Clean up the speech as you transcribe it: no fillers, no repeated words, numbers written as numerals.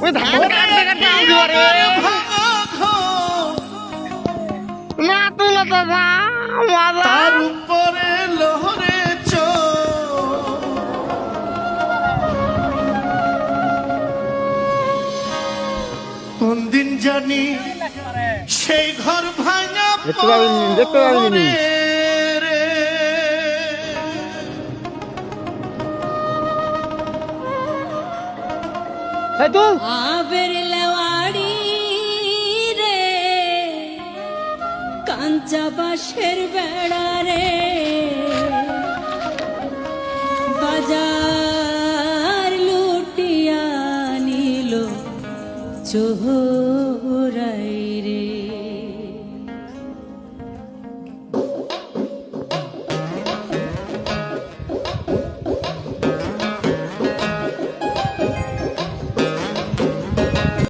ওই ধান কাটতে কাটতে আনছি রে না তুলো তো মজা তার উপরে লহরে কোন দিন জানি সেই ঘর ভাঙা দেখতে পাবিনি রে এই তো আবের লেওয়াড়ি রে কাঞ্চা বাঁশের বেড়া রে বাজার লুটিয়া নিল চোরাই রে